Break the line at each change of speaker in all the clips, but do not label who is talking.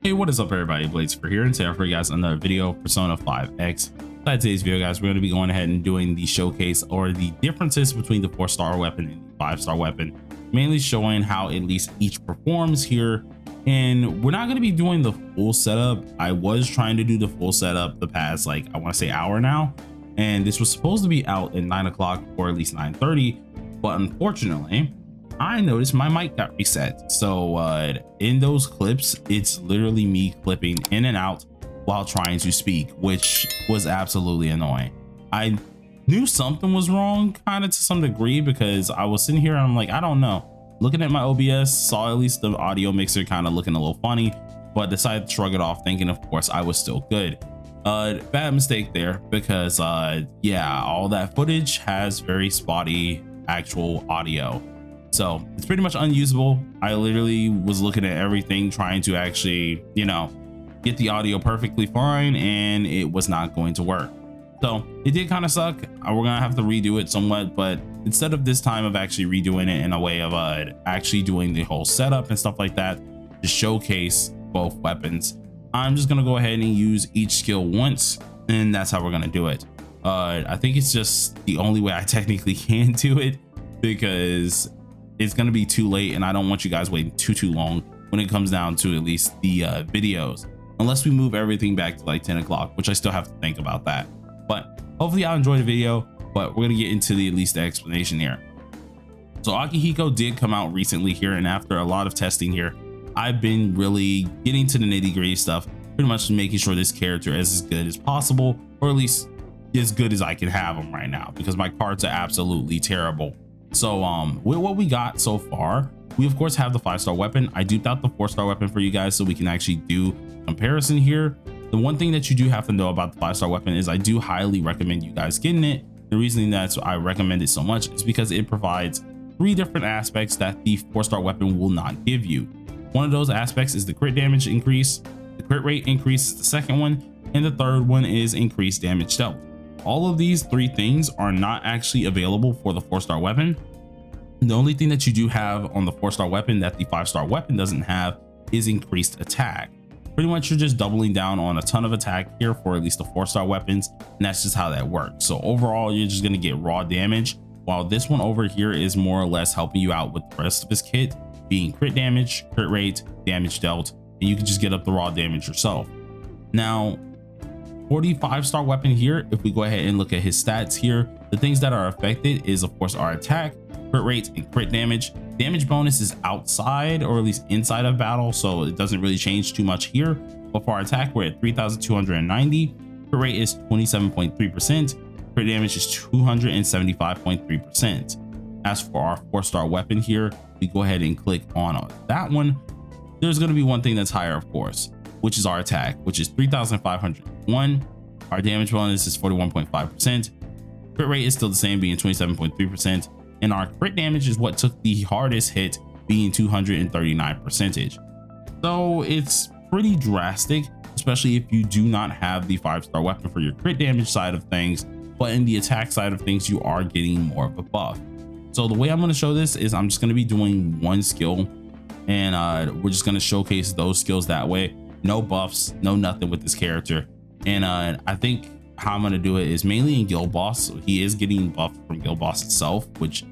Hey, what is up everybody, Blades for here, and today for you guys another video, Persona 5X. Inside today's video guys, we're going to be going ahead and doing the showcase or the differences between the 4-star weapon and the 5-star weapon, mainly showing how at least each performs here. And we're not going to be doing the full setup. I was trying to do the full setup the past, like, I want to say hour now, and this was supposed to be out at 9 o'clock or at least 9:30, but unfortunately I noticed my mic got reset. So in those clips, it's literally me clipping in and out while trying to speak, which was absolutely annoying. I knew something was wrong kind of to some degree because I was sitting here and I'm like, I don't know. Looking at my OBS, saw at least the audio mixer kind of looking a little funny, but decided to shrug it off, thinking of course I was still good. Bad mistake there because yeah, all that footage has very spotty actual audio. So it's pretty much unusable. I literally was looking at everything trying to actually, you know, get the audio perfectly fine, and it was not going to work. So it did kind of suck. We're gonna have to redo it somewhat, but instead of this time of actually redoing it in a way of actually doing the whole setup and stuff like that to showcase both weapons, I'm just gonna go ahead and use each skill once, and that's how we're gonna do it. I think it's just the only way I technically can do it, because it's going to be too late and I don't want you guys waiting too long when it comes down to at least the videos, unless we move everything back to like 10 o'clock, which I still have to think about that. But hopefully I'll enjoy the video, but we're going to get into the at least the explanation here. So Akihiko did come out recently here, and after a lot of testing here, I've been really getting to the nitty-gritty stuff, pretty much making sure this character is as good as possible, or at least as good as I can have them right now, because my cards are absolutely terrible. So with what we got so far, we of course have the 5-star weapon. I duped out the 4-star weapon for you guys so we can actually do comparison here. The one thing that you do have to know about the 5-star weapon is I do highly recommend you guys getting it. The reason that I recommend it so much is because it provides 3 different aspects that the 4-star weapon will not give you. One of those aspects is the crit damage increase, the crit rate increase is the second one, and the third one is increased damage dealt. All of these 3 things are not actually available for the 4-star weapon. The only thing that you do have on the 4-star weapon that the 5-star weapon doesn't have is increased attack. Pretty much you're just doubling down on a ton of attack here for at least the 4-star weapons, and that's just how that works. So overall you're just going to get raw damage, while this one over here is more or less helping you out with the rest of his kit, being crit damage, crit rate, damage dealt, and you can just get up the raw damage yourself. Now for the 5-star weapon here, if we go ahead and look at his stats here, the things that are affected is of course our attack, crit rate, and crit damage. Damage bonus is outside or at least inside of battle, so it doesn't really change too much here. But for our attack, we're at 3,290. Crit rate is 27.3%. Crit damage is 275.3%. As for our 4-star weapon here, we go ahead and click on that one. There's going to be one thing that's higher, of course, which is our attack, which is 3,501. Our damage bonus is 41.5%. Crit rate is still the same, being 27.3%. And our crit damage is what took the hardest hit, being 239%. So it's pretty drastic, especially if you do not have the 5-star weapon for your crit damage side of things, but in the attack side of things, you are getting more of a buff. So the way I'm going to show this is I'm just going to be doing one skill, and we're just going to showcase those skills that way. No buffs, no nothing with this character. And I think how I'm going to do it is mainly in Guild Boss. So he is getting buffed from Guild Boss itself, which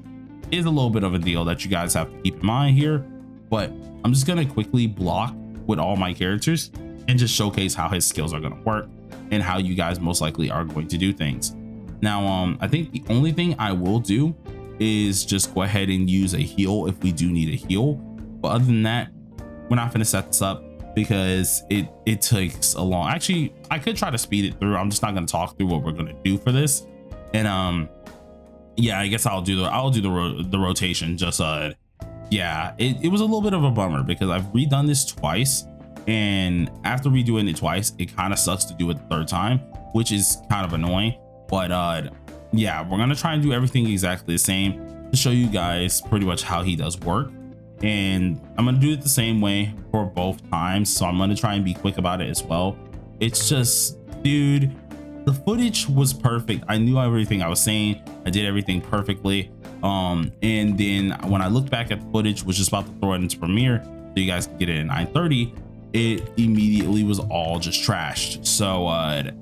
is a little bit of a deal that you guys have to keep in mind here. But I'm just going to quickly block with all my characters and just showcase how his skills are going to work and how you guys most likely are going to do things. Now I think the only thing I will do is just go ahead and use a heal if we do need a heal, but other than that, we're not going to set this up because it takes a long. Actually, I could try to speed it through. I'm just not going to talk through what we're going to do for this. And yeah, I guess I'll do the rotation. Just yeah, it was a little bit of a bummer because I've redone this twice, and after redoing it twice, it kind of sucks to do it the third time, which is kind of annoying. But yeah, we're gonna try and do everything exactly the same to show you guys pretty much how he does work. And I'm gonna do it the same way for both times, so I'm gonna try and be quick about it as well. It's just, dude, the footage was perfect. I knew everything I was saying. I did everything perfectly. And then when I looked back at the footage, was just about to throw it into Premiere so you guys can get it at 9:30, it immediately was all just trashed. So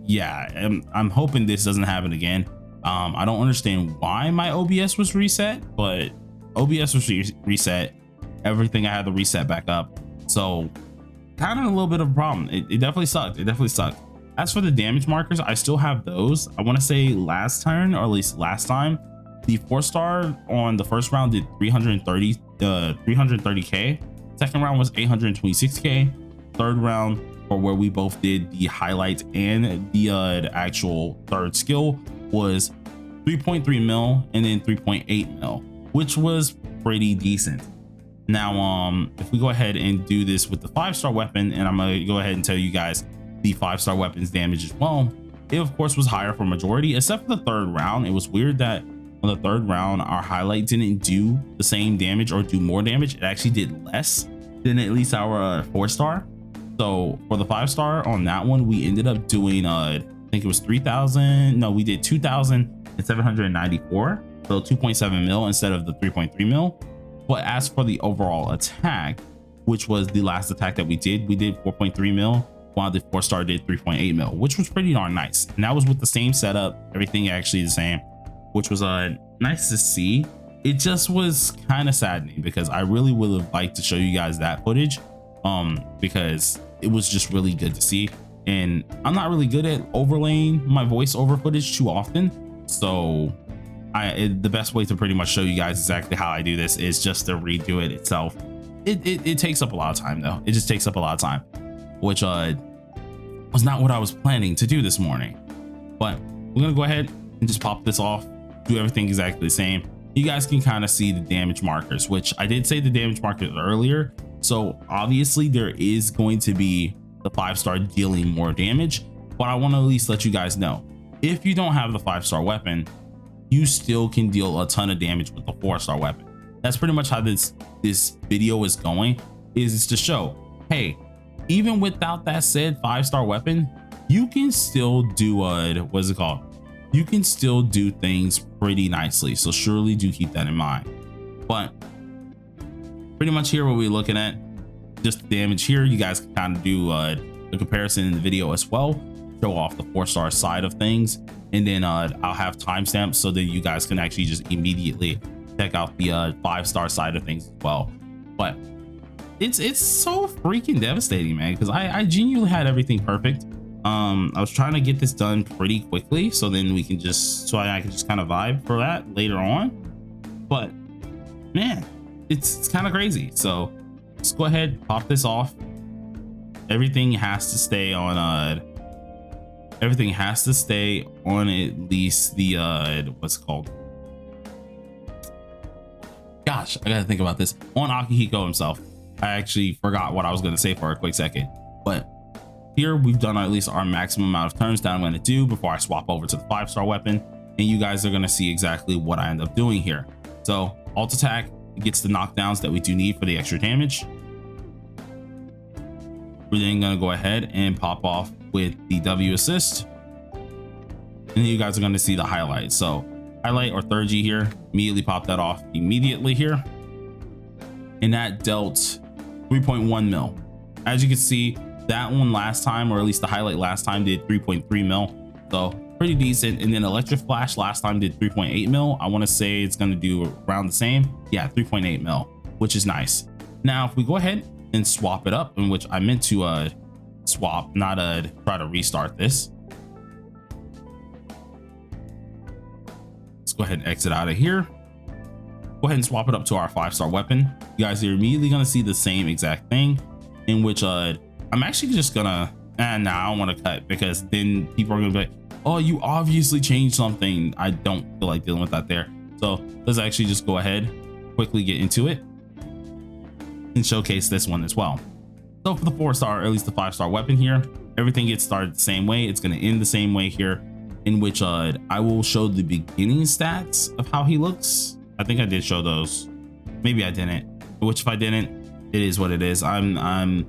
yeah, I'm hoping this doesn't happen again. I don't understand why my OBS was reset, but OBS was reset. Everything I had to reset back up. So kind of a little bit of a problem. It definitely sucked. It definitely sucked. As for the damage markers, I still have those. I want to say last turn, or at least last time, the 4-star on the first round did 330k. Second round was 826k. Third round, or where we both did the highlights and the actual third skill, was 3.3 mil and then 3.8 mil, which was pretty decent. Now if we go ahead and do this with the 5-star weapon, and I'm gonna go ahead and tell you guys the 5-star weapon's damage as well, it of course was higher for majority, except for the third round. It was weird that on the third round our highlight didn't do the same damage or do more damage. It actually did less than at least our 4-star. So for the 5-star on that one, we ended up doing I think it was 3,000. No, we did 2,794, so 2.7 mil instead of the 3.3 mil. But as for the overall attack, which was the last attack that we did 4.3 mil, while the 4-star did 3.8 mil, which was pretty darn nice. And that was with the same setup, everything actually the same, which was nice to see. It just was kind of saddening because I really would have liked to show you guys that footage, because it was just really good to see. And I'm not really good at overlaying my voiceover footage too often, so the best way to pretty much show you guys exactly how I do this is just to redo it itself. It takes up a lot of time though. It just takes up a lot of time, which was not what I was planning to do this morning. But we're gonna go ahead and just pop this off, do everything exactly the same. You guys can kind of see the damage markers, which I did say the damage markers earlier. So obviously there is going to be the 5-star dealing more damage, but I want to at least let you guys know, if you don't have the 5-star weapon, you still can deal a ton of damage with the 4-star weapon. That's pretty much how this video is going, is to show, hey, even without that said 5-star weapon, you can still do what's it called? You can still do things pretty nicely. So surely do keep that in mind. But pretty much here what we're looking at, just the damage here. You guys can kind of do the comparison in the video as well, show off the 4-star side of things, and then I'll have timestamps so that you guys can actually just immediately check out the 5-star side of things as well. But it's so freaking devastating, man, because I genuinely had everything perfect. I was trying to get this done pretty quickly so then we can just I can just kind of vibe for that later on. But man, it's kind of crazy. So let's go ahead, pop this off. Everything has to stay on at least the what's it called? Gosh, I gotta think about this. On Akihiko himself. I actually forgot what I was gonna say for a quick second, but here we've done at least our maximum amount of turns that I'm going to do before I swap over to the 5-star weapon, and you guys are going to see exactly what I end up doing here. So alt attack gets the knockdowns that we do need for the extra damage. We're then going to go ahead and pop off with the W assist, and then you guys are going to see the highlight. So highlight or third G here, immediately pop that off immediately here, and that dealt 3.1 mil. As you can see, that one last time, or at least the highlight last time, did 3.3 mil, so pretty decent. And then electric flash last time did 3.8 mil. I want to say it's going to do around the same. Yeah, 3.8 mil, which is nice. Now if we go ahead and swap it up, in which I meant to swap, not try to restart this. Let's go ahead and exit out of here. Go ahead and swap it up to our 5-star weapon. You guys are immediately going to see the same exact thing, in which I'm actually just gonna, I don't want to cut, because then people are gonna be like, oh, you obviously changed something. I don't feel like dealing with that there. So let's actually just go ahead, quickly get into it, and showcase this one as well. So for the 4-star, or at least the 5-star weapon here, everything gets started the same way. It's gonna end the same way here, in which I will show the beginning stats of how he looks. I think I did show those. Maybe I didn't. Which if I didn't, it is what it is. I'm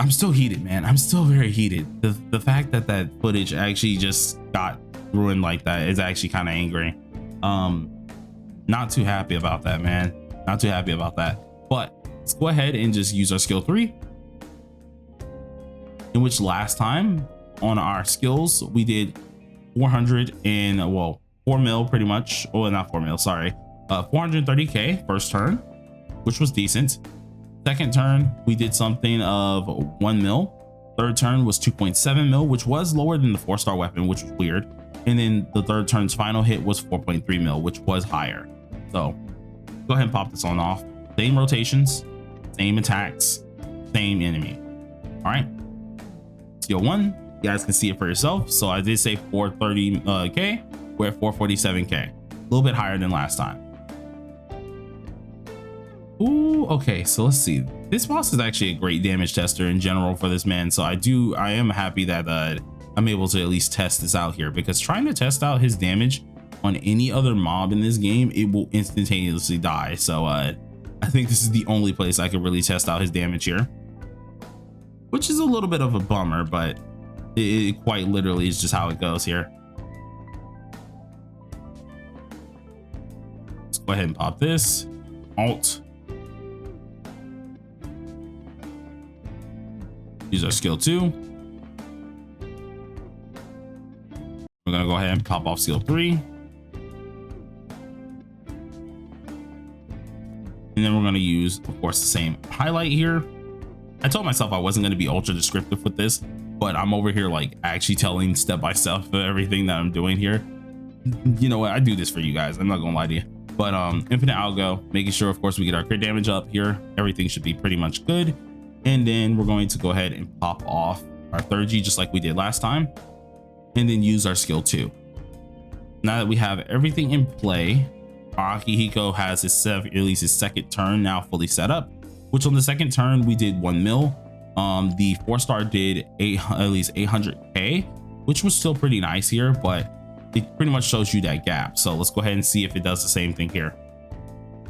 still heated, man. I'm still very heated. The fact that that footage actually just got ruined like that is actually kind of angry. Not too happy about that, man. Not too happy about that. But let's go ahead and just use our skill 3, in which last time on our skills we did 400 and, well, 4 mil pretty much. Oh, not 4 mil, sorry, 430k first turn, which was decent. Second turn we did something of 1 mil. Third turn was 2.7 mil, which was lower than the 4-star weapon, which was weird. And then the third turn's final hit was 4.3 mil, which was higher. So go ahead and pop this on off. Same rotations, same attacks, same enemy. All right, skill 1, you guys can see it for yourself. So I did say 430k, we're at 447k, a little bit higher than last time. Ooh, okay, so let's see. This boss is actually a great damage tester in general for this man. So I am happy that I'm able to at least test this out here, because trying to test out his damage on any other mob in this game, it will instantaneously die. So I think this is the only place I could really test out his damage here, which is a little bit of a bummer, but it quite literally is just how it goes here. Let's go ahead and pop this. Alt. Use our skill 2. We're gonna go ahead and pop off skill 3. And then we're gonna use, of course, the same highlight here. I told myself I wasn't gonna be ultra descriptive with this, but I'm over here like actually telling step by step of everything that I'm doing here. You know what? I do this for you guys. I'm not gonna lie to you. But infinite algo, making sure, of course, we get our crit damage up here. Everything should be pretty much good. And then we're going to go ahead and pop off our third G just like we did last time, and then use our skill 2. Now that we have everything in play, our Akihiko has his at least his second turn now fully set up, which on the second turn we did 1 mil. The 4-star did at least 800k, which was still pretty nice here, but it pretty much shows you that gap. So let's go ahead and see if it does the same thing here.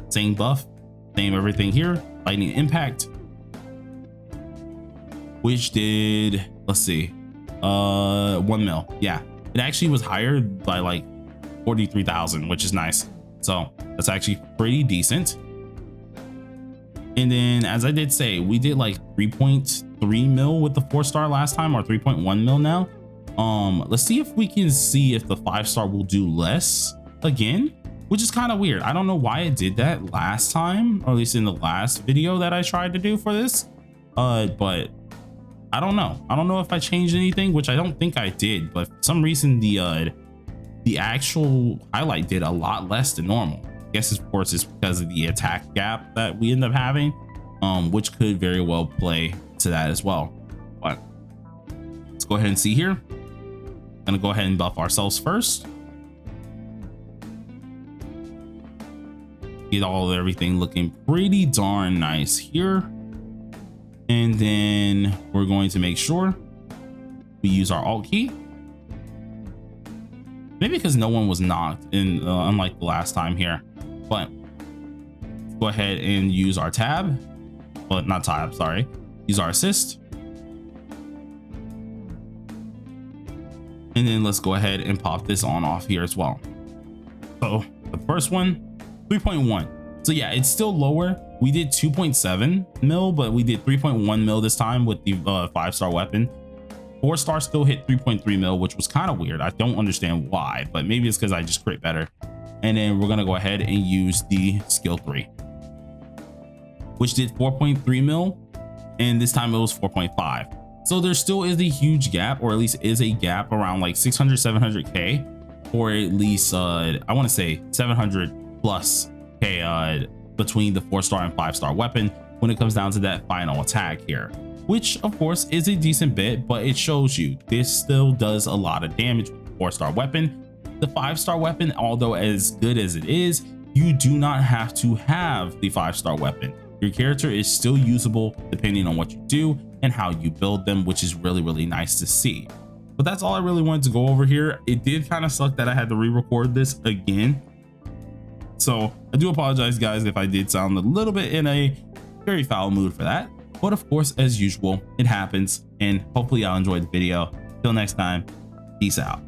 Same buff, same everything here. Lightning impact, which did, let's see, 1 mil. Yeah, it actually was higher by like 43,000, which is nice. So that's actually pretty decent. And then, as I did say, we did like 3.3 mil with the 4-star last time, or 3.1 mil now. Let's see if we can see if the 5-star will do less again, which is kind of weird. I don't know why it did that last time, or at least in the last video that I tried to do for this. But I don't know. I don't know if I changed anything, which I don't think I did, but for some reason the actual highlight did a lot less than normal. I guess, of course, it's because of the attack gap that we end up having, which could very well play to that as well. But let's go ahead and see here. Gonna go ahead and buff ourselves first. Get all of everything looking pretty darn nice here. And then we're going to make sure we use our alt key. Maybe because no one was knocked in, unlike the last time here. But let's go ahead and use our tab. Well, not tab, sorry. Use our assist. And then let's go ahead and pop this on off here as well. So the first one, 3.1. So yeah, it's still lower. We did 2.7 mil, but we did 3.1 mil this time with the 5-star weapon. 4-star still hit 3.3 mil, which was kind of weird. I don't understand why, but maybe it's because I just crit better. And then we're gonna go ahead and use the skill 3, which did 4.3 mil, and this time it was 4.5. So there still is a huge gap, or at least is a gap around like 600, 700k, or at least I want to say 700 plus k between the 4-star and 5-star weapon when it comes down to that final attack here, which of course is a decent bit, but it shows you this still does a lot of damage with the 4-star weapon. The 5-star weapon, although as good as it is, you do not have to have the 5-star weapon. Your character is still usable depending on what you do and how you build them, which is really, really nice to see. But that's all I really wanted to go over here. It did kind of suck that I had to re-record this again. So I do apologize, guys, if I did sound a little bit in a very foul mood for that. But of course, as usual, it happens, and hopefully y'all enjoyed the video. Till next time, peace out.